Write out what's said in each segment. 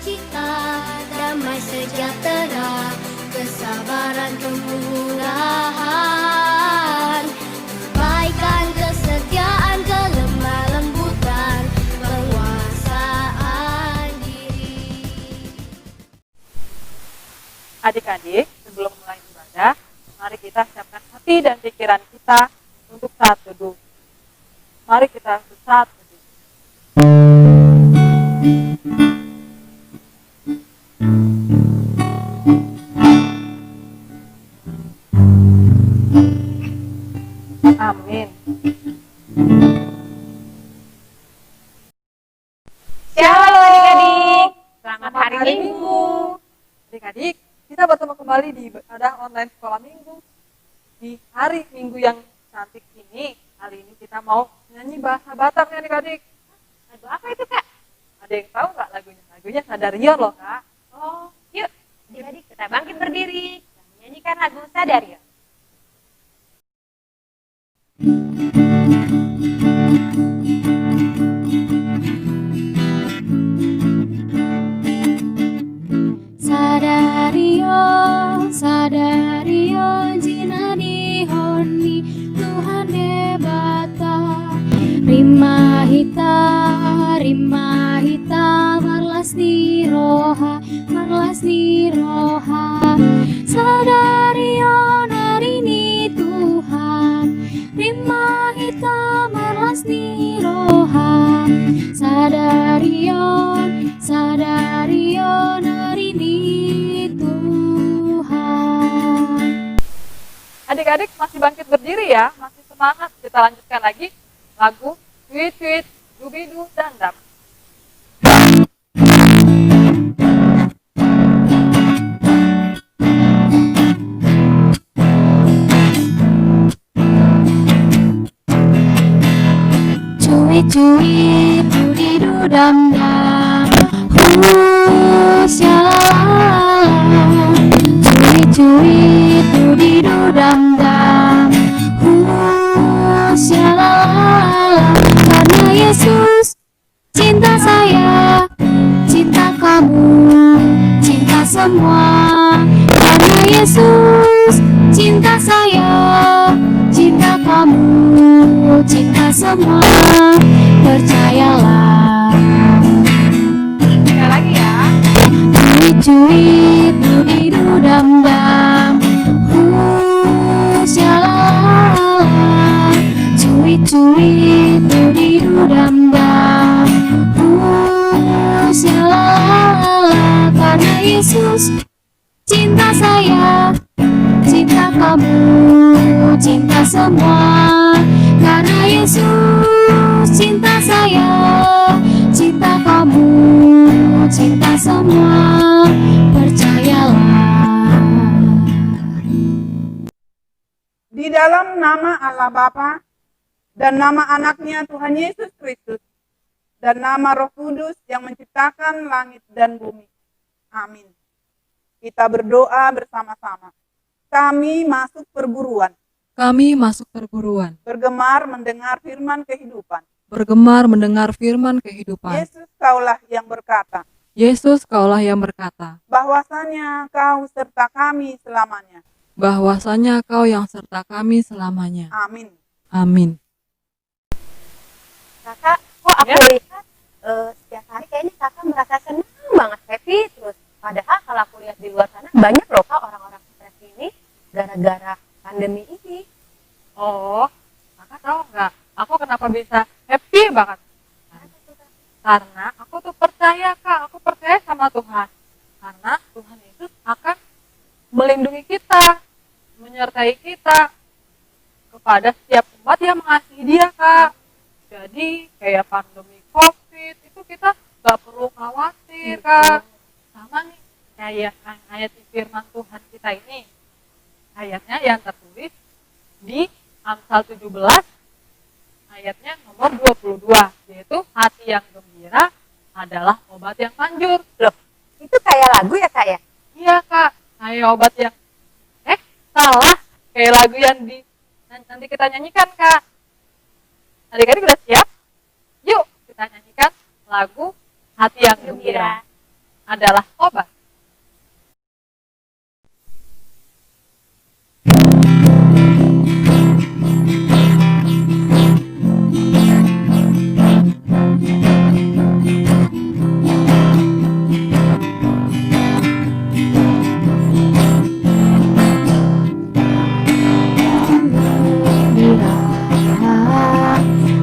sukacita, damai sejahtera, kesabaran kemurahan, kebaikan, kesetiaan, kelemah lembutan, penguasaan diri. Adik-adik, sebelum mulai ibadah, mari kita siapkan hati dan pikiran kita untuk saat teduh. Mari kita saat teduh. Amin. Shalom adik-adik, selamat hari Minggu. Adik-adik, kita bertemu kembali di ibadah online sekolah minggu. Di hari Minggu yang cantik ini, kali ini kita mau nyanyi bahasa Batak nih adik-adik. Lagu apa itu Kak? Ada yang tahu nggak lagunya? Lagunya Sadario loh Kak. Oh, yuk adik-adik kita bangkit berdiri dan menyanyikan lagu Sadario. Sadario, sadario, jina dihoni, Tuhan debata. Rima hita, marlas di roha, Sadario narini Tuhan, rima hita, marlas di roha, Sadario narini Tuhan. Adik-adik masih bangkit berdiri ya, masih semangat. Kita lanjutkan lagi lagu Tweet Tweet Dubidu Dandam. Cuit dudidu dam dam, shalala. Cuit dudidu dam dam, shalala. Karena Yesus cinta saya, cinta kamu, cinta semua. Karena Yesus cinta saya, cinta kamu, cinta semua. Percayalah. Sekali lagi ya. Cuit dudidu dam dam, shalala. Cuit dudidu dam dam, shalala. Karena Yesus cinta saya, cinta kamu, cinta semua. Karena Yesus cinta saya, cinta kamu, cinta semua. Percayalah. Di dalam nama Allah Bapa dan nama anaknya Tuhan Yesus Kristus dan nama Roh Kudus yang menciptakan langit dan bumi. Amin. Kita berdoa bersama-sama. Kami masuk perguruan, Kami masuk perguruan, bergemar mendengar firman kehidupan. bergemar mendengar firman kehidupan. Yesus, Kaulah yang berkata, Yesus, Kaulah yang berkata, bahwasanya Kau serta kami selamanya. bahwasanya Kau yang serta kami selamanya. Amin. Amin. Kakak, kok aku Ya. lihat setiap hari kayaknya kakak merasa senang banget, happy terus. Padahal kalau aku lihat di luar sana banyak loh Kak orang-orang stres ini gara-gara pandemi ini. Oh, kakak tahu nggak? Aku kenapa bisa happy banget? Karena aku tuh percaya Kak, aku percaya sama Tuhan. Karena Tuhan Yesus akan melindungi kita, menyertai kita kepada setiap umat yang mengasihi Dia Kak. Jadi kayak pandemi COVID itu kita nggak perlu khawatir Kak. Sama nih kayak ayat di firman Tuhan kita ini. Ayatnya yang tertulis di Amsal 17 ayatnya nomor 22, yaitu hati yang gembira adalah obat yang manjur. Loh, itu kayak lagu ya Kak ya? Iya Kak, kayak obat yang salah, kayak lagu yang nanti kita nyanyikan Kak. Adik-adik udah siap? Yuk kita nyanyikan lagu hati yang gembira. adalah obat.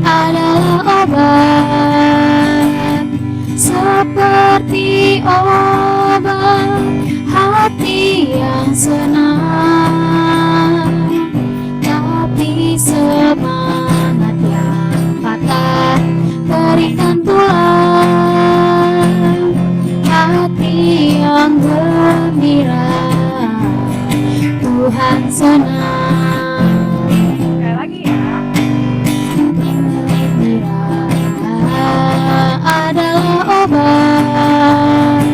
Adalah obat, seperti obat hati yang senang, tapi semangat yang patah berikan pulang hati yang gembira, Tuhan senang. Sekali lagi ya. Adalah obat,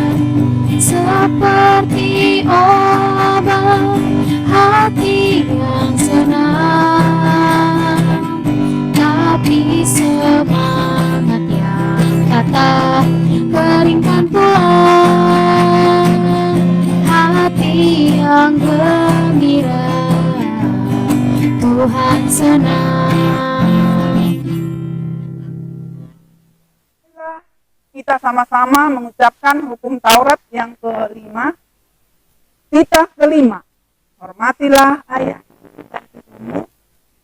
seperti obat hati yang senang, tapi semangat yang patah keringkan pulang hati yang gembira, Tuhan senang. Kita sama-sama mengucapkan hukum Taurat yang kelima. Titah kelima, hormatilah ayah dan ibumu,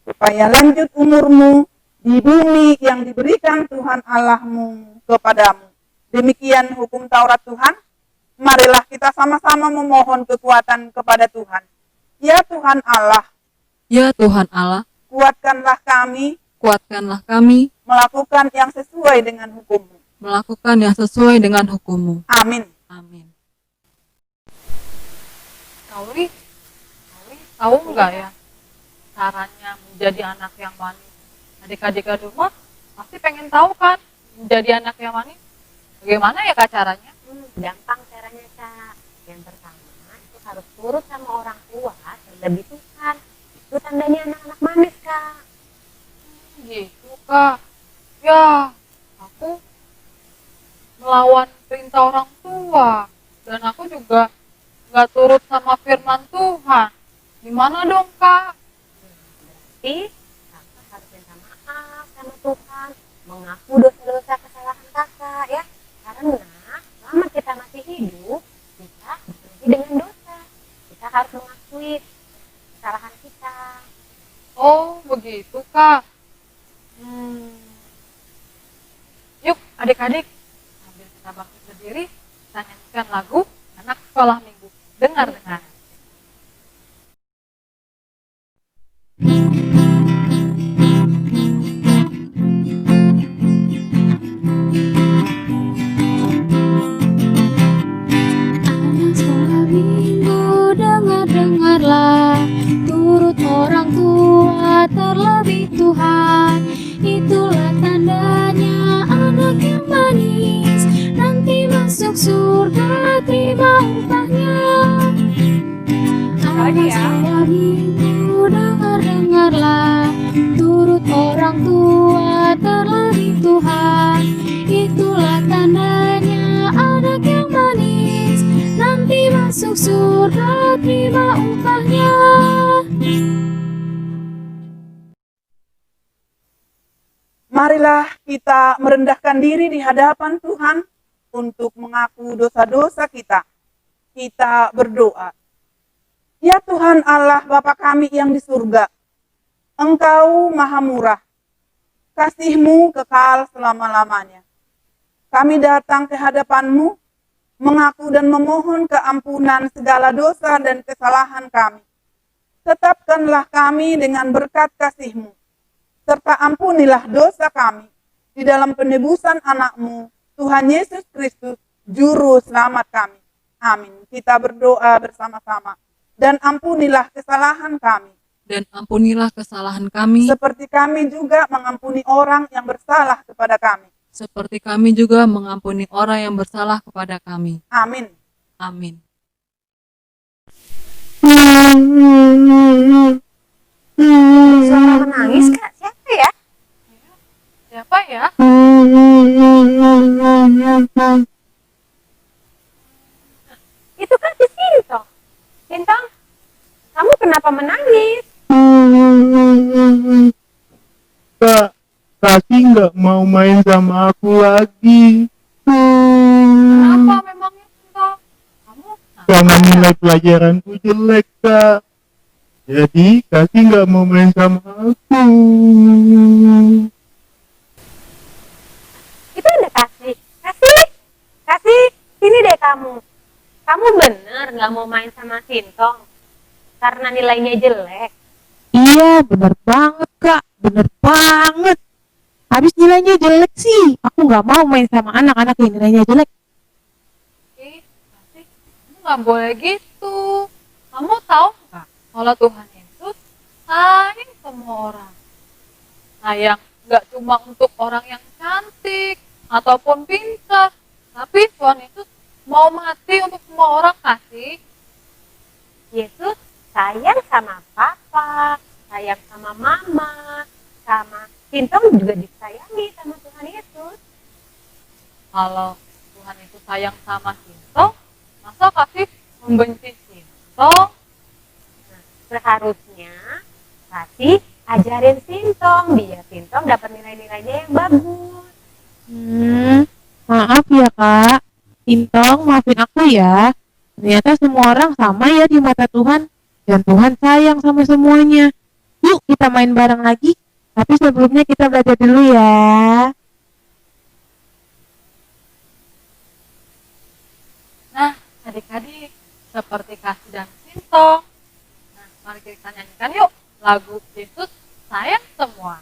supaya lanjut umurmu di bumi yang diberikan Tuhan Allahmu kepadamu. Demikian hukum Taurat Tuhan. Marilah kita sama-sama memohon kekuatan kepada Tuhan. Ya Tuhan Allah, Ya Tuhan Allah, kuatkanlah kami kuatkanlah kami melakukan yang sesuai dengan hukum-Mu. melakukan yang sesuai dengan hukum-Mu. Amin. Amin. Kauli tahu nggak ya caranya menjadi anak yang manis? Adik-adik di rumah pasti pengen tahu kan menjadi anak yang manis? Bagaimana ya Kak caranya? Gampang caranya, Kak. Yang pertama itu harus turut sama orang tua dan lebih Tuhan. Itu tandanya anak-anak manis, Kak. Gitu Kak. Ya, aku melawan perintah orang tua dan aku juga nggak turut sama firman Tuhan. Gimana dong Kak? Berarti Kakak harus minta maaf sama Tuhan, mengaku dosa-dosa kesalahan Kakak ya. Karena selama kita masih hidup, kita berhenti dengan dosa. Kita harus mengakui kesalahan kita. Oh, begitu Kak. Yuk adik-adik, sambil kita bangkit berdiri, kita nyanyikan lagu Anak Sekolah Minggu. Dengar-dengar. Anak sekolah minggu, dengar-dengarlah, turut orang tua terlebih Tuhan. Itulah tandanya anak yang manis, nanti masuk surga terima upahnya. Anak sekolah minggu, dengar-dengarlah, turut orang tua terlebih Tuhan. Itulah tandanya anak yang manis, nanti masuk surga terima upahnya. Marilah kita merendahkan diri di hadapan Tuhan untuk mengaku dosa-dosa kita. Kita berdoa. Ya Tuhan Allah Bapa kami yang di surga, Engkau maha murah, kasih-Mu kekal selama-lamanya. Kami datang ke hadapan-Mu, mengaku dan memohon keampunan segala dosa dan kesalahan kami. Tetapkanlah kami dengan berkat kasih-Mu, serta ampunilah dosa kami di dalam penebusan anak-Mu, Tuhan Yesus Kristus, Juru Selamat kami. Amin. Kita berdoa bersama-sama. Dan ampunilah kesalahan kami, Dan ampunilah kesalahan kami, seperti kami juga mengampuni orang yang bersalah kepada kami. seperti kami juga mengampuni orang yang bersalah kepada kami. Amin. Amin. Suara menangis, Kak. Siapa ya? Siapa ya? Itu kan si Sintong. Sintong, kamu kenapa menangis? Kak, Kasih nggak mau main sama aku lagi. Kenapa memangnya Sintong? Kamu Karena nilai pelajaranku jelek, Kak. Jadi Kasih nggak mau main sama aku. Itu ada Kasih. Kasih, sini deh kamu. Kamu bener nggak mau main sama Sintong karena nilainya jelek. Iya, bener banget kak, bener banget. Habis nilainya jelek sih, aku nggak mau main sama anak-anak yang nilainya jelek. Kasih, kamu nggak boleh gitu. Kamu tahu nggak kalau Tuhan Yesus sayang semua orang. Sayang nggak cuma untuk orang yang cantik ataupun pintar, tapi Tuhan Yesus mau mati untuk semua orang. Kasih. Yesus sayang sama papa, sayang sama mama, sama Sintong juga disayangi sama Tuhan Yesus. Kalau Tuhan Yesus sayang sama Sintong, masa Kasih membenci Sintong? Seharusnya Kasih ajarin Sintong biar Sintong dapat nilai-nilainya yang bagus. Maaf ya kak, Sintong maafin aku ya. Ternyata semua orang sama ya di mata Tuhan, dan Tuhan sayang sama semuanya. Yuk kita main bareng lagi, tapi sebelumnya kita belajar dulu ya. Nah, adik-adik, seperti Kasih dan Sintong. Nah, mari kita nyanyikan yuk lagu Yesus sayang semua.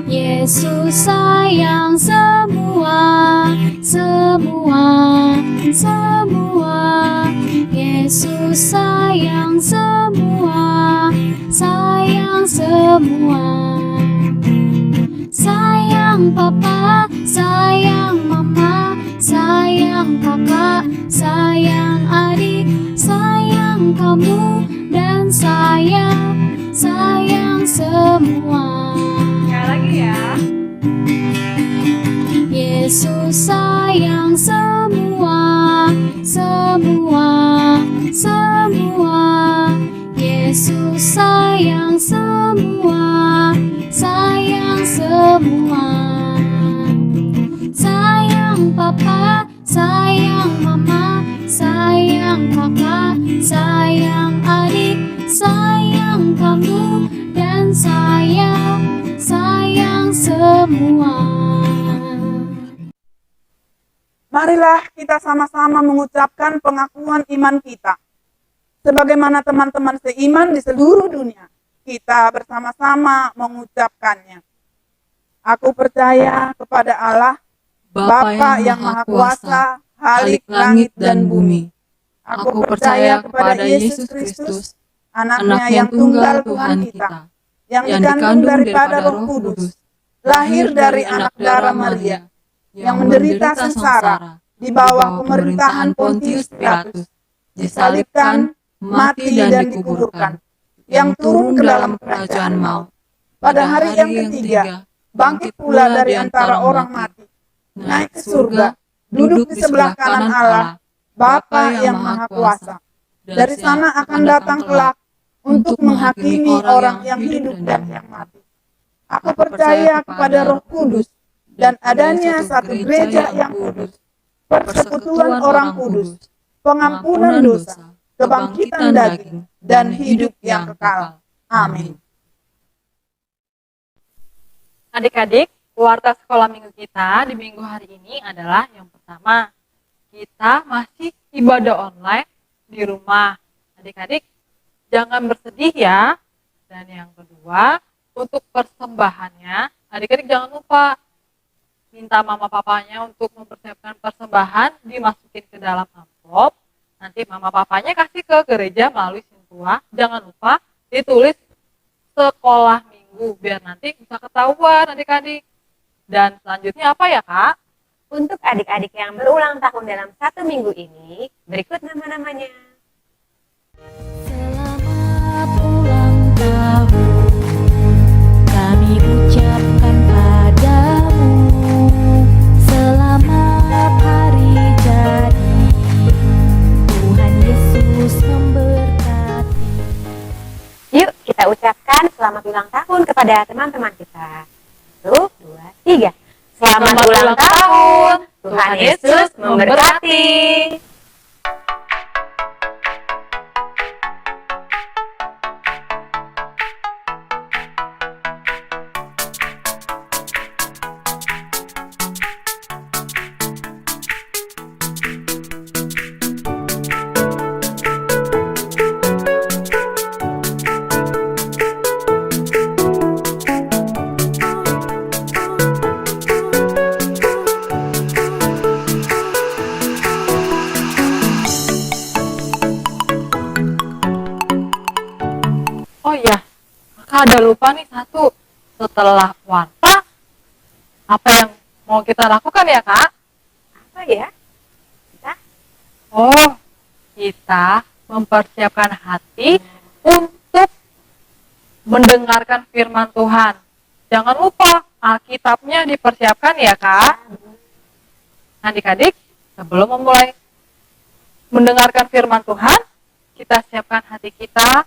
Yesus sayang semua, semua, semua. Yesus sayang semua, sayang semua. Sayang papa, sayang mama, sayang kakak, sayang adik, sayang kamu, dan sayang semua. Sekali lagi ya. Yesus sayang semua, semua, semua. Yesus sayang semua, sayang semua. Sayang papa, sayang mama, sayang kakak, sayang adik, sayang kamu, dan sayang semua. Marilah kita sama-sama mengucapkan pengakuan iman kita. Sebagaimana teman-teman seiman di seluruh dunia, kita bersama-sama mengucapkannya. Aku percaya kepada Allah, Bapa yang Maha Kuasa, Halik langit dan bumi. Aku percaya kepada Yesus Kristus, anaknya yang tunggal Tuhan kita, yang dikandung daripada Roh Kudus, lahir dari anak darah Maria, yang menderita sengsara di bawah pemerintahan Pontius Pilatus, disalibkan, mati dan dikuburkan, yang turun ke dalam kerajaan maut. Pada hari yang ketiga, bangkit pula dari antara orang mati, naik ke surga, duduk di sebelah kanan Allah, Bapa yang Maha Kuasa. Dari sana akan datang kelak untuk menghakimi orang yang hidup dan yang mati. Aku percaya kepada Roh Kudus dan adanya satu gereja yang kudus, persekutuan orang kudus, pengampunan dosa, kebangkitan daging, dan hidup yang kekal. Amin. Adik-adik, warta sekolah minggu kita di minggu hari ini adalah yang pertama, kita masih ibadah online di rumah. Adik-adik, jangan bersedih ya. Dan yang kedua, untuk persembahannya, adik-adik jangan lupa minta mama papanya untuk mempersiapkan persembahan, dimasukin ke dalam amplop. Nanti mama papanya kasih ke gereja melalui Sintua. Jangan lupa ditulis sekolah minggu biar nanti bisa ketahuan adik-adik. Dan selanjutnya apa ya Kak? Untuk adik-adik yang berulang tahun dalam 1 minggu ini, berikut nama-namanya. Selamat selamat ulang tahun kepada teman-teman kita. 1, 2, 3. Selamat ulang tahun. Tuhan Yesus memberkati. Oh iya, kakak ada lupa nih satu. Setelah puasa, apa yang mau kita lakukan ya kak? Apa ya? Oh, kita mempersiapkan hati untuk mendengarkan firman Tuhan. Jangan lupa Alkitabnya dipersiapkan ya kak. Adik-adik, sebelum memulai mendengarkan firman Tuhan, kita siapkan hati kita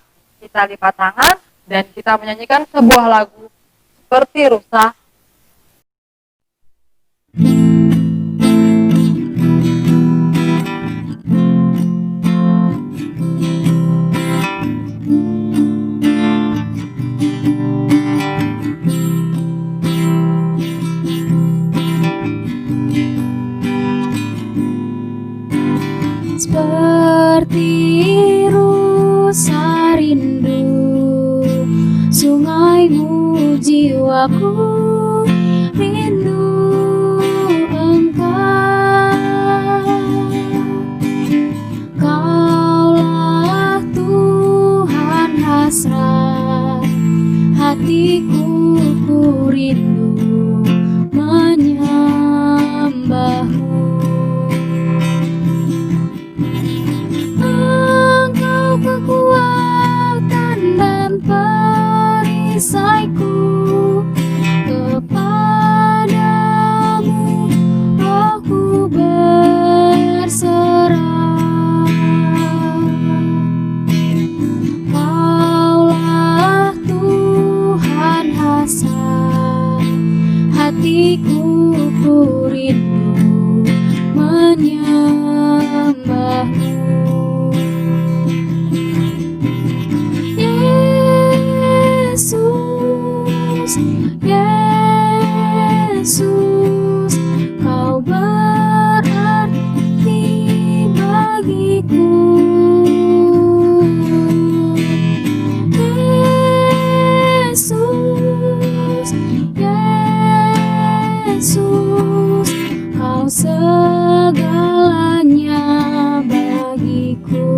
lipat tangan, dan kita menyanyikan sebuah lagu seperti rusa. Seperti rusa rindu, sungaimu jiwaku rindu engkau. Kaulah Tuhan hasrat hatiku, ku rindu menyembahmu. Engkau kekuatan dan perisaiku, kepadamu rohku berserah. Kaulah Tuhan hasrat hatiku, ku rindu menyembahmu. Yesus, Yesus, kau berarti bagiku. Yesus, Yesus, kau segalanya bagiku.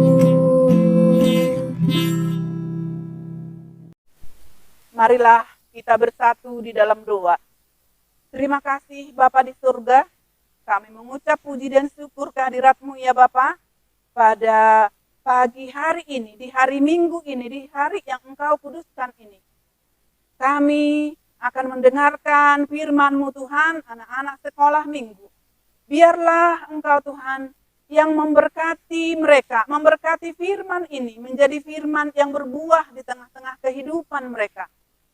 Marilah kita bersatu di dalam doa. Terima kasih Bapa di surga, kami mengucap puji dan syukur kehadirat-Mu ya Bapa, pada pagi hari ini, di hari Minggu ini, di hari yang Engkau kuduskan ini. Kami akan mendengarkan firman-Mu Tuhan, anak-anak sekolah minggu. Biarlah Engkau Tuhan yang memberkati mereka, memberkati firman ini menjadi firman yang berbuah di tengah-tengah kehidupan mereka.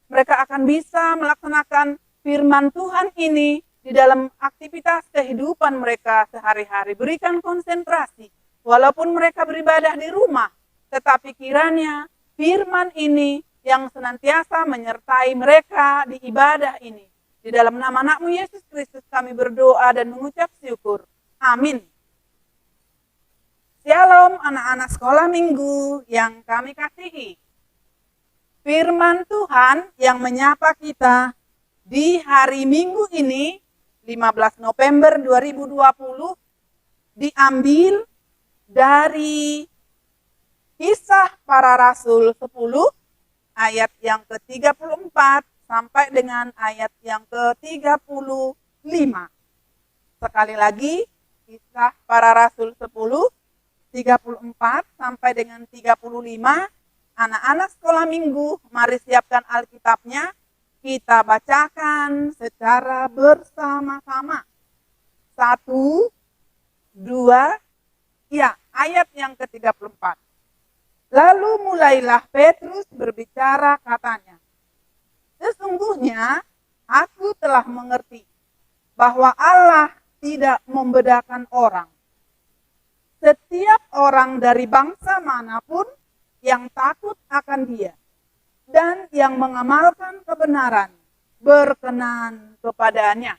Mereka akan bisa melaksanakan firman Tuhan ini di dalam aktivitas kehidupan mereka sehari-hari. Berikan konsentrasi, walaupun mereka beribadah di rumah, tetapi kiranya firman ini yang senantiasa menyertai mereka di ibadah ini. Di dalam nama Anak-Mu Yesus Kristus kami berdoa dan mengucap syukur. Amin. Shalom anak-anak sekolah minggu yang kami kasihi. Firman Tuhan yang menyapa kita di hari Minggu ini, 15 November 2020, diambil dari Kisah Para Rasul 10, ayat yang ke-34 sampai dengan ayat yang ke-35. Sekali lagi, Kisah Para Rasul 10, 34 sampai dengan 35. Anak-anak sekolah minggu, mari siapkan Alkitabnya. Kita bacakan secara bersama-sama. 1, 2, ya, ayat yang ke-34. Lalu mulailah Petrus berbicara, katanya, Sesungguhnya aku telah mengerti bahwa Allah tidak membedakan orang. Setiap orang dari bangsa manapun yang takut akan Dia dan yang mengamalkan kebenaran berkenan kepadanya.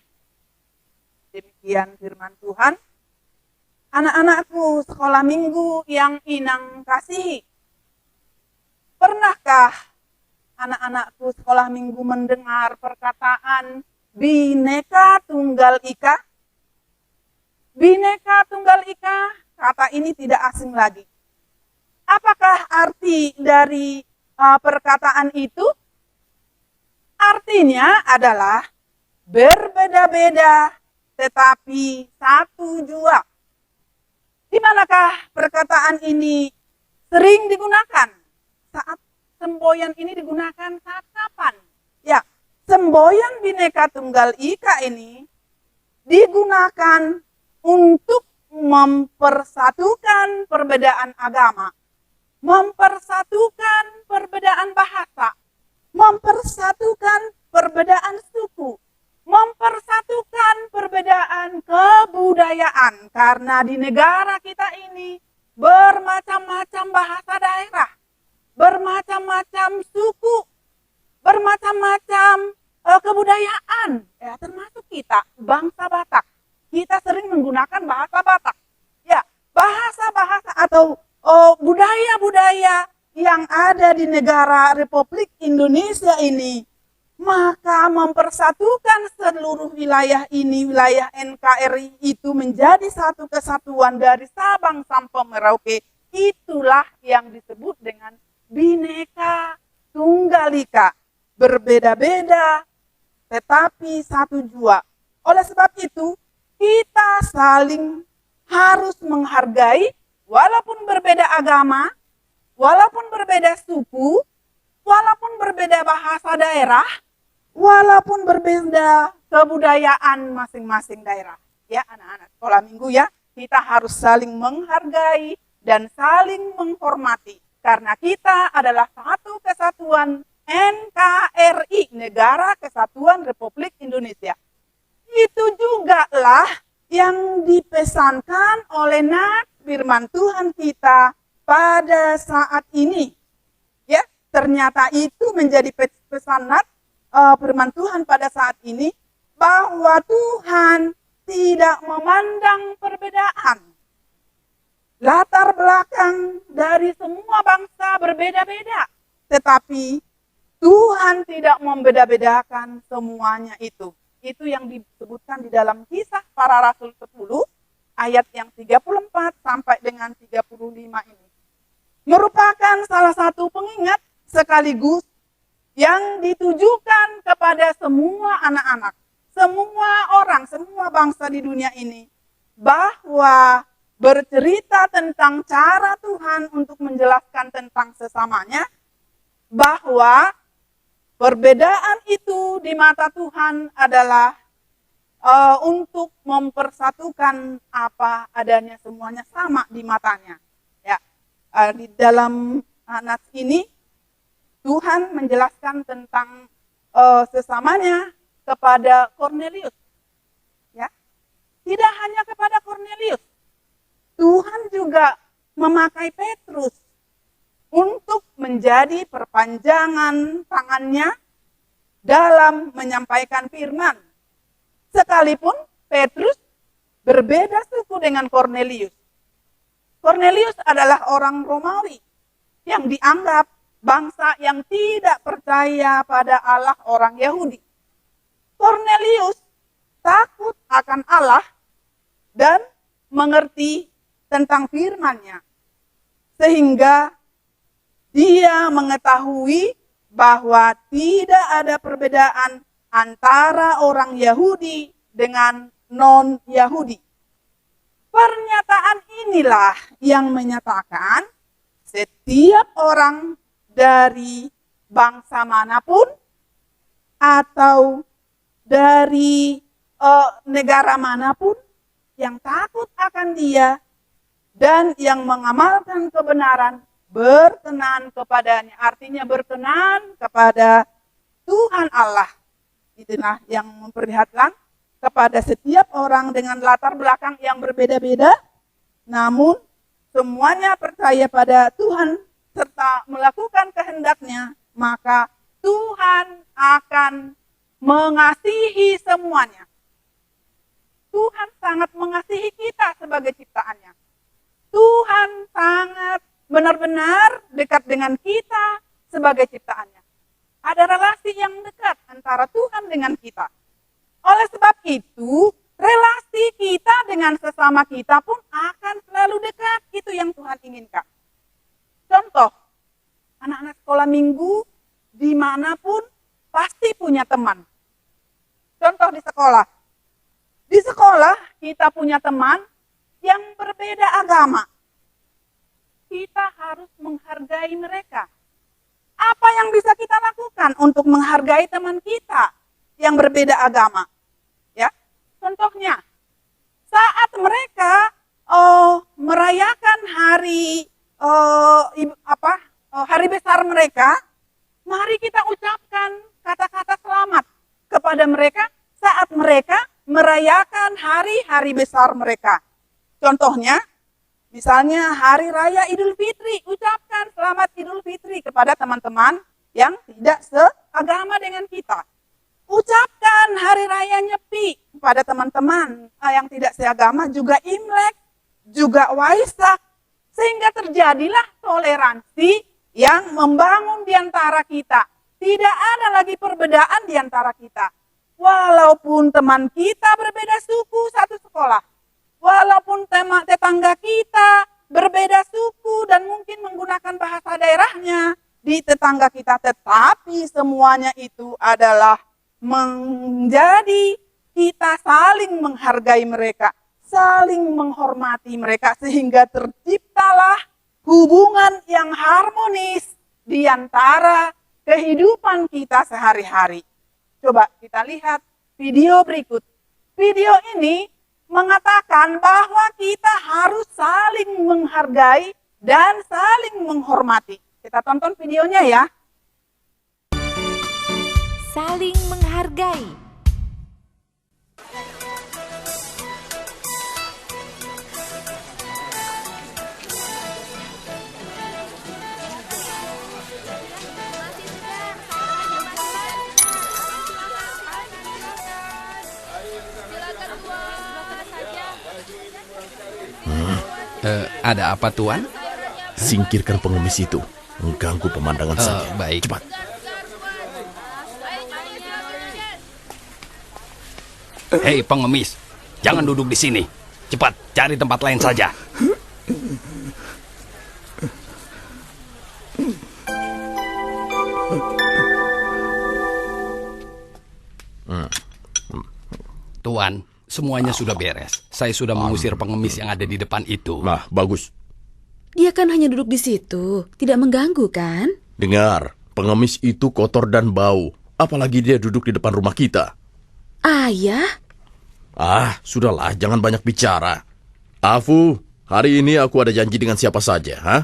Demikian firman Tuhan. Anak-anakku sekolah minggu yang Inang kasihi, pernahkah anak-anakku sekolah minggu mendengar perkataan Bhinneka Tunggal Ika? Bhinneka Tunggal Ika, kata ini tidak asing lagi. Apakah arti dari perkataan itu? Artinya adalah berbeda-beda tetapi satu jua. Di manakah perkataan ini sering digunakan? Saat semboyan ini digunakan saat kapan? Ya, semboyan Bhinneka Tunggal Ika ini digunakan untuk mempersatukan perbedaan agama, mempersatukan perbedaan bahasa, mempersatukan perbedaan suku, mempersatukan perbedaan kebudayaan. Karena di negara kita ini bermacam-macam bahasa daerah, bermacam-macam suku, bermacam-macam kebudayaan, ya, termasuk kita, bangsa Batak. Kita sering menggunakan bahasa Batak. Ya, bahasa-bahasa atau budaya-budaya yang ada di negara Republik Indonesia ini, maka mempersatukan seluruh wilayah ini, wilayah NKRI itu menjadi satu kesatuan dari Sabang sampai Merauke. Itulah yang disebut dengan Bhinneka Tunggal Ika. Berbeda-beda tetapi satu jua. Oleh sebab itu, kita saling harus menghargai walaupun berbeda agama, walaupun berbeda suku, walaupun berbeda bahasa daerah, walaupun berbeda kebudayaan masing-masing daerah. Ya, anak-anak sekolah minggu ya, kita harus saling menghargai dan saling menghormati. Karena kita adalah satu kesatuan NKRI, Negara Kesatuan Republik Indonesia. Itu juga lah yang dipesankan oleh Nas firman Tuhan kita pada saat ini. Ya, ternyata itu menjadi pesan Nas firman Tuhan pada saat ini, bahwa Tuhan tidak memandang perbedaan. Latar belakang dari semua bangsa berbeda-beda, tetapi Tuhan tidak membeda-bedakan semuanya itu. Itu yang disebutkan di dalam Kisah Para Rasul 10 ayat yang 34 sampai dengan 35 ini. Merupakan salah satu pengingat sekaligus yang ditujukan kepada semua anak-anak, semua orang, semua bangsa di dunia ini, bahwa bercerita tentang cara Tuhan untuk menjelaskan tentang sesamanya, bahwa perbedaan itu di mata Tuhan adalah untuk mempersatukan apa adanya, semuanya sama di matanya. Ya, di dalam nas ini Tuhan menjelaskan tentang sesamanya kepada Kornelius. Ya, tidak hanya kepada Kornelius, Tuhan juga memakai Petrus untuk menjadi perpanjangan tangannya dalam menyampaikan firman. Sekalipun Petrus berbeda suku dengan Kornelius. Kornelius adalah orang Romawi yang dianggap bangsa yang tidak percaya pada Allah orang Yahudi. Kornelius takut akan Allah dan mengerti tentang firman-Nya, sehingga dia mengetahui bahwa tidak ada perbedaan antara orang Yahudi dengan non-Yahudi. Pernyataan inilah yang menyatakan setiap orang dari bangsa manapun atau dari negara manapun yang takut akan Dia dan yang mengamalkan kebenaran berkenan kepadanya. Artinya berkenan kepada Tuhan Allah. Itulah yang memperlihatkan kepada setiap orang dengan latar belakang yang berbeda-beda, namun semuanya percaya pada Tuhan serta melakukan kehendaknya, maka Tuhan akan mengasihi semuanya. Tuhan sangat mengasihi kita sebagai ciptaannya. Tuhan sangat benar-benar dekat dengan kita sebagai ciptaannya. Ada relasi yang dekat antara Tuhan dengan kita. Oleh sebab itu, relasi kita dengan sesama kita pun akan selalu dekat. Itu yang Tuhan inginkan. Contoh, anak-anak sekolah minggu dimanapun pasti punya teman. Contoh di sekolah. Di sekolah kita punya teman yang berbeda agama. Kita harus menghargai mereka. Apa yang bisa kita lakukan untuk menghargai teman kita yang berbeda agama? Ya, contohnya, saat mereka merayakan hari hari besar mereka, mari kita ucapkan kata-kata selamat kepada mereka saat mereka merayakan hari-hari besar mereka. Contohnya, misalnya Hari Raya Idul Fitri, ucapkan selamat Idul Fitri kepada teman-teman yang tidak seagama dengan kita. Ucapkan Hari Raya Nyepi kepada teman-teman yang tidak seagama, juga Imlek, juga Waisak, sehingga terjadilah toleransi yang membangun di antara kita. Tidak ada lagi perbedaan di antara kita. Walaupun teman kita berbeda suku satu sekolah, walaupun tetangga kita berbeda suku dan mungkin menggunakan bahasa daerahnya di tetangga kita, tetapi semuanya itu adalah menjadi kita saling menghargai mereka, saling menghormati mereka, sehingga terciptalah hubungan yang harmonis di antara kehidupan kita sehari-hari. Coba kita lihat video berikut. Video ini mengatakan bahwa kita harus saling menghargai dan saling menghormati. Kita tonton videonya ya. Saling menghargai. Ada apa, Tuan? Singkirkan pengemis itu. Mengganggu pemandangan saja. Baik. Cepat. Hei, pengemis. Jangan duduk di sini. Cepat, cari tempat lain saja. Tuan, semuanya sudah beres. Saya sudah mengusir pengemis yang ada di depan itu. Nah, bagus. Dia kan hanya duduk di situ, tidak mengganggu kan? Dengar, pengemis itu kotor dan bau. Apalagi dia duduk di depan rumah kita. Ayah? Sudahlah, jangan banyak bicara. Afu, hari ini aku ada janji dengan siapa saja, ha?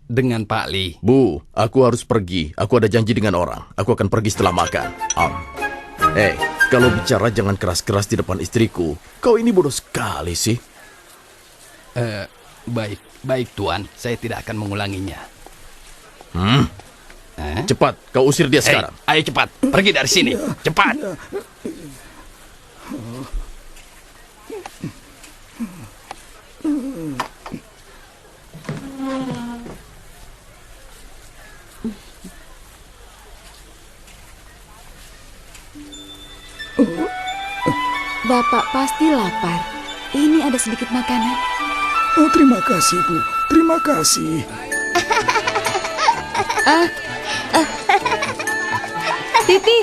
Dengan Pak Li. Bu, aku harus pergi. Aku ada janji dengan orang. Aku akan pergi setelah makan. Kalau bicara jangan keras-keras di depan istriku. Kau ini bodoh sekali sih. Baik Tuan. Saya tidak akan mengulanginya. Cepat, kau usir dia sekarang. Ayo cepat, pergi dari sini. Cepat. Bapak pasti lapar. Ini ada sedikit makanan. Oh, terima kasih, Bu. Terima kasih. Titi,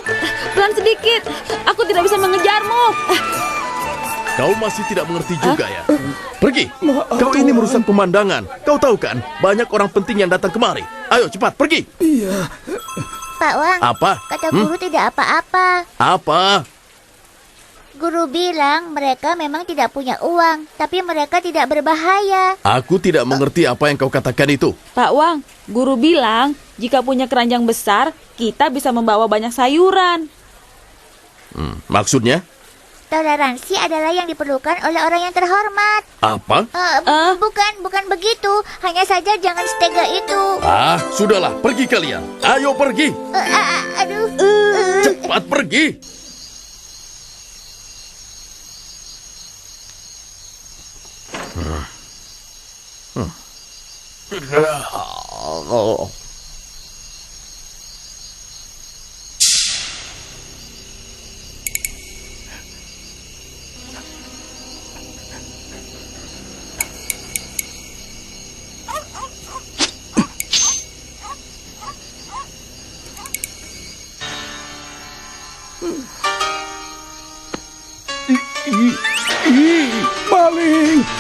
pelan sedikit. Aku tidak bisa mengejarmu. Kau masih tidak mengerti juga ya? Pergi. Kau ini merusak pemandangan. Kau tahu kan, banyak orang penting yang datang kemari. Ayo cepat, pergi. Iya. Pak Wang. Apa? Kata guru tidak apa-apa. Apa? Guru bilang mereka memang tidak punya uang, tapi mereka tidak berbahaya. Aku tidak mengerti apa yang kau katakan itu. Pak Wang, guru bilang Jika punya keranjang besar, kita bisa membawa banyak sayuran. Maksudnya? Toleransi adalah yang diperlukan oleh orang yang terhormat. Apa? Bukan begitu. Hanya saja jangan setega itu. Sudahlah, pergi kalian. Ayo pergi. Aduh. Cepat pergi.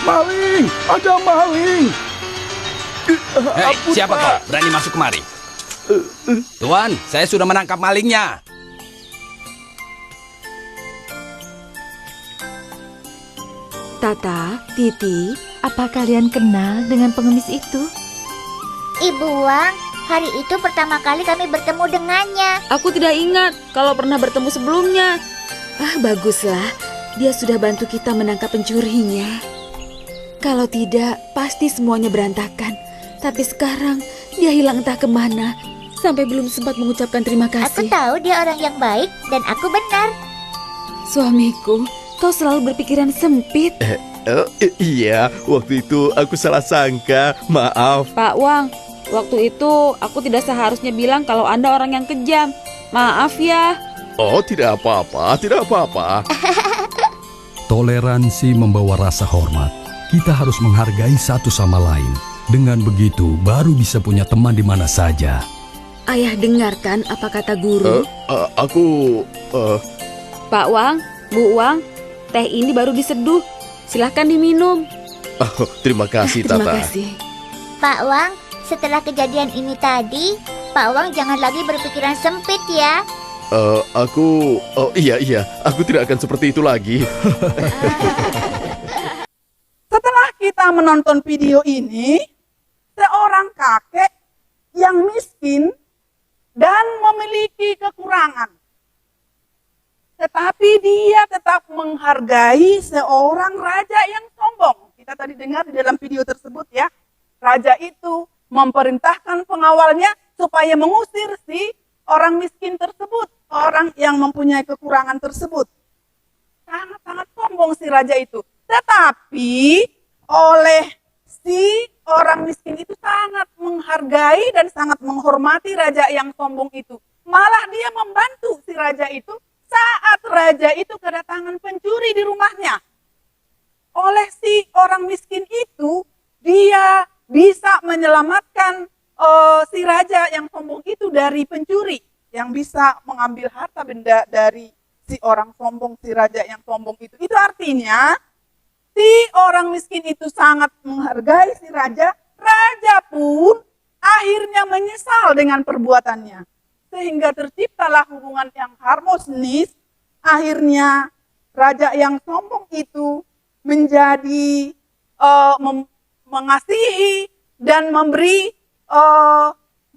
Maling, ada maling. Hei, siapa kau? Berani masuk kemari? Tuan, saya sudah menangkap malingnya. Tata, Titi, apa kalian kenal dengan pengemis itu? Ibu Wang, hari itu pertama kali kami bertemu dengannya. Aku tidak ingat kalau pernah bertemu sebelumnya. Baguslah, dia sudah bantu kita menangkap pencurinya. Kalau tidak, pasti semuanya berantakan. Tapi sekarang, dia hilang entah kemana. Sampai belum sempat mengucapkan terima kasih. Aku tahu dia orang yang baik dan aku benar. Suamiku, kau selalu berpikiran sempit. Iya, waktu itu aku salah sangka. Maaf. Pak Wang, waktu itu aku tidak seharusnya bilang kalau Anda orang yang kejam. Maaf ya. Oh, tidak apa-apa, tidak apa-apa. Toleransi membawa rasa hormat. Kita harus menghargai satu sama lain. Dengan begitu, baru bisa punya teman di mana saja. Ayah dengarkan apa kata guru? Pak Wang, Bu Wang, teh ini baru diseduh. Silahkan diminum. Terima kasih, Tata. Terima kasih. Pak Wang, setelah kejadian ini tadi, Pak Wang jangan lagi berpikiran sempit ya. Iya, aku tidak akan seperti itu lagi. Setelah kita menonton video ini, seorang kakek yang miskin dan memiliki kekurangan. Tetapi dia tetap menghargai seorang raja yang sombong. Kita tadi dengar di dalam video tersebut ya. Raja itu memerintahkan pengawalnya supaya mengusir si orang miskin tersebut. Orang yang mempunyai kekurangan tersebut. Sangat-sangat sombong si raja itu. Tetapi oleh si orang miskin itu sangat menghargai dan sangat menghormati raja yang sombong itu. Malah dia membantu si raja itu saat raja itu kedatangan pencuri di rumahnya. Oleh si orang miskin itu, dia bisa menyelamatkan si raja yang sombong itu dari pencuri. Yang bisa mengambil harta benda dari si orang sombong, si raja yang sombong itu. Itu artinya si orang miskin itu sangat menghargai si raja. Raja pun akhirnya menyesal dengan perbuatannya. Sehingga terciptalah hubungan yang harmonis. Akhirnya raja yang sombong itu menjadi mengasihi dan memberi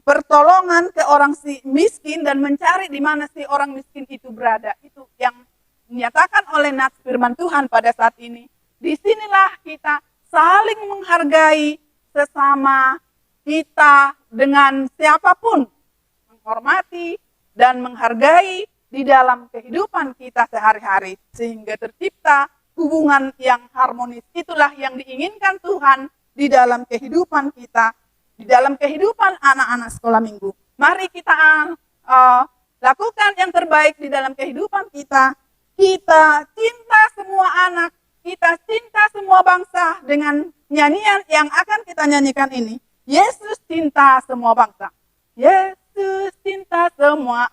pertolongan ke orang si miskin dan mencari di mana si orang miskin itu berada. Itu yang dinyatakan oleh nats firman Tuhan pada saat ini. Disinilah kita saling menghargai sesama kita dengan siapapun. Menghormati dan menghargai di dalam kehidupan kita sehari-hari. Sehingga tercipta hubungan yang harmonis. Itulah yang diinginkan Tuhan di dalam kehidupan kita. Di dalam kehidupan anak-anak sekolah minggu. Mari kita lakukan yang terbaik di dalam kehidupan kita. Kita cinta semua anak, kita cinta semua bangsa dengan nyanyian yang akan kita nyanyikan ini. Yesus cinta semua bangsa. Yesus cinta semua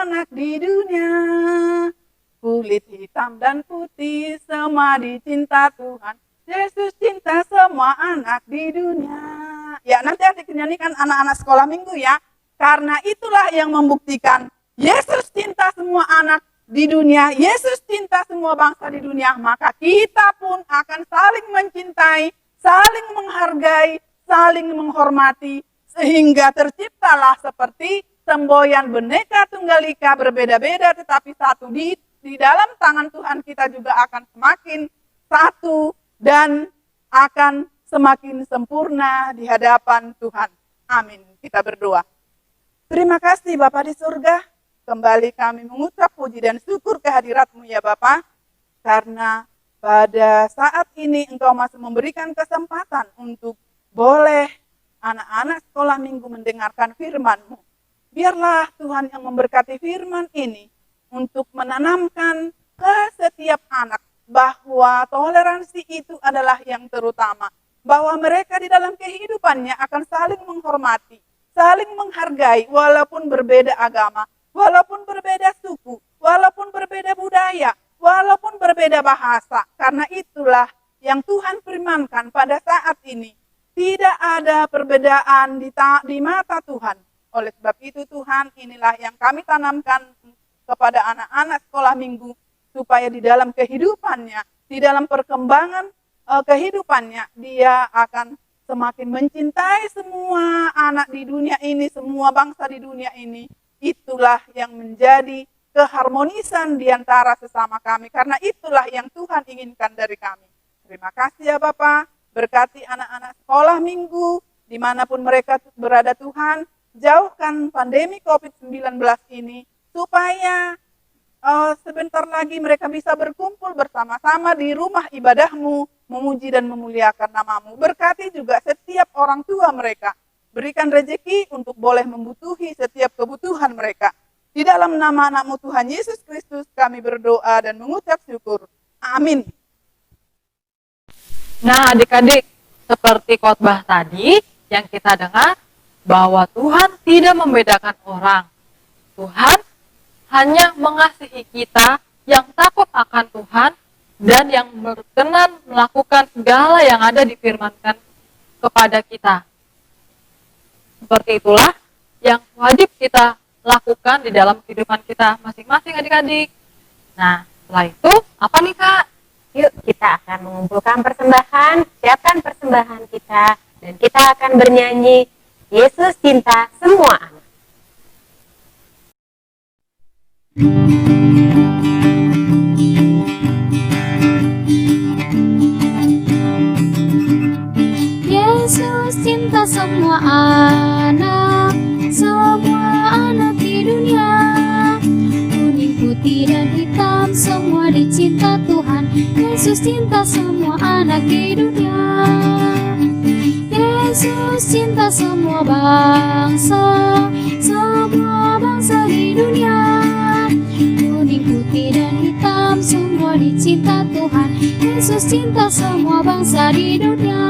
anak di dunia. Kulit hitam dan putih semua dicinta Tuhan. Yesus cinta semua anak di dunia. Ya, nanti akan dinyanyikan anak-anak sekolah minggu ya. Karena itulah yang membuktikan Yesus cinta semua anak di dunia. Yesus cinta semua bangsa di dunia. Maka kita pun akan saling mencintai, saling menghargai, saling menghormati, sehingga terciptalah seperti semboyan Bhinneka Tunggal Ika, berbeda-beda tetapi satu di dalam tangan Tuhan. Kita juga akan semakin satu dan akan semakin sempurna di hadapan Tuhan. Amin. Kita berdoa. Terima kasih Bapa di surga. Kembali kami mengucap puji dan syukur kehadirat-Mu ya Bapa. Karena pada saat ini Engkau masih memberikan kesempatan untuk boleh anak-anak sekolah minggu mendengarkan firman-Mu. Biarlah Tuhan yang memberkati firman ini untuk menanamkan ke setiap anak bahwa toleransi itu adalah yang terutama. Bahwa mereka di dalam kehidupannya akan saling menghormati, saling menghargai walaupun berbeda agama, walaupun berbeda suku, walaupun berbeda budaya, walaupun berbeda bahasa. Karena itulah yang Tuhan firmankan pada saat ini. Tidak ada perbedaan di mata Tuhan. Oleh sebab itu Tuhan, inilah yang kami tanamkan kepada anak-anak sekolah minggu, supaya di dalam kehidupannya, di dalam perkembangan kehidupannya, dia akan semakin mencintai semua anak di dunia ini, semua bangsa di dunia ini. Itulah yang menjadi keharmonisan di antara sesama kami, karena itulah yang Tuhan inginkan dari kami. Terima kasih ya Bapak, berkati anak-anak sekolah minggu, dimanapun mereka berada Tuhan, jauhkan pandemi COVID-19 ini, supaya sebentar lagi mereka bisa berkumpul bersama-sama di rumah ibadah-Mu, memuji dan memuliakan nama-Mu. Berkati juga setiap orang tua mereka. Berikan rezeki untuk boleh membutuhi setiap kebutuhan mereka. Di dalam nama anak-Mu Tuhan Yesus Kristus kami berdoa dan mengucap syukur. Amin. Nah adik-adik, seperti khotbah tadi yang kita dengar, bahwa Tuhan tidak membedakan orang. Tuhan hanya mengasihi kita yang takut akan Tuhan dan yang berkenan melakukan segala yang ada difirmankan kepada kita. Seperti itulah yang wajib kita lakukan di dalam kehidupan kita masing-masing adik-adik. Nah, setelah itu apa nih Kak? Yuk kita akan mengumpulkan persembahan, siapkan persembahan kita, dan kita akan bernyanyi Yesus cinta semua anak. Yesus cinta semua anak di dunia. Kuning, putih, dan hitam, semua dicinta Tuhan. Yesus cinta semua anak di dunia. Yesus cinta semua bangsa di dunia. Kuning, putih, dan hitam, semua dicinta Tuhan. Yesus cinta semua bangsa di dunia.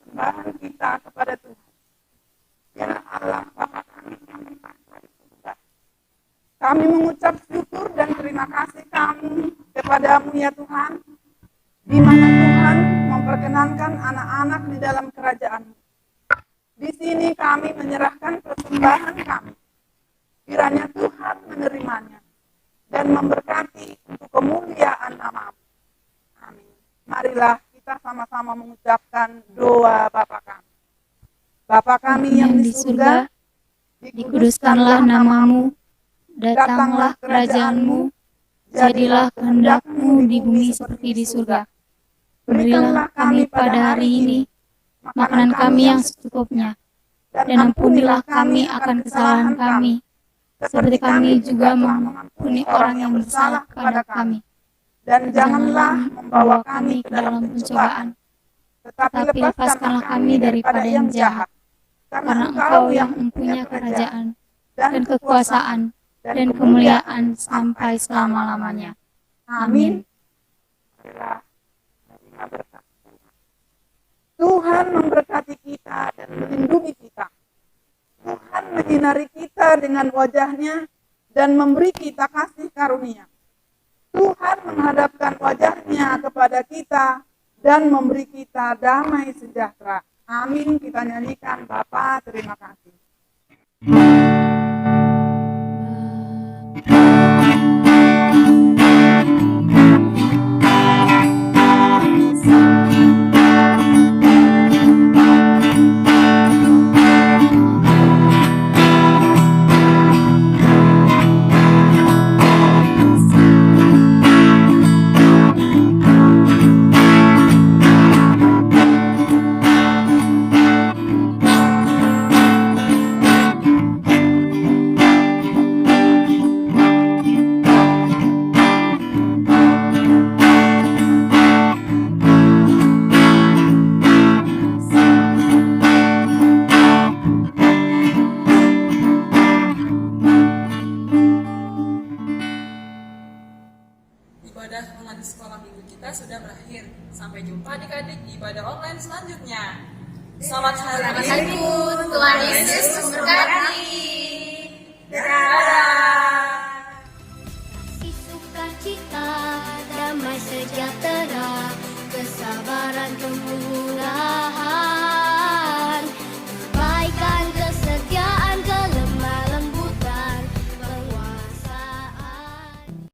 Persembahan kita kepada Tuhan. Ya Allah, Bapa kami yang bertata di surga. Kami mengucap syukur dan terima kasih kami kepada-Mu ya Tuhan, di mana Tuhan memperkenankan anak-anak di dalam kerajaan-Mu. Di sini kami menyerahkan persembahan kami. Kiranya Tuhan menerimanya dan memberkati untuk kemuliaan nama-Mu. Amin. Marilah kita sama-sama mengucapkan doa Bapa kami. Bapa kami yang di surga, dikuduskanlah nama-Mu, datanglah kerajaan-Mu, jadilah kehendak-Mu di bumi seperti di surga. Berikanlah kami pada hari ini makanan kami yang secukupnya, dan ampunilah kami akan kesalahan kami, seperti kami juga mengampuni orang yang bersalah kepada kami. Dan janganlah membawa kami ke dalam pencobaan, tetapi lepaskanlah kami daripada yang jahat. Karena Engkau yang mempunyai kerajaan, dan kekuasaan, dan kemuliaan sampai selama-lamanya. Amin. Tuhan memberkati kita dan melindungi kita. Tuhan menyinari kita dengan wajah-Nya dan memberi kita kasih karunia. Tuhan menghadapkan wajah-Nya kepada kita dan memberi kita damai sejahtera. Amin. Kita nyanyikan, Bapa, terima kasih. Ibadah online di sekolah minggu kita sudah berakhir. Sampai jumpa adik-adik di ibadah online selanjutnya. Selamat hari Minggu, Tuhan Yesus memberkati. Dadah. Kasih sukacita, damai sejahtera.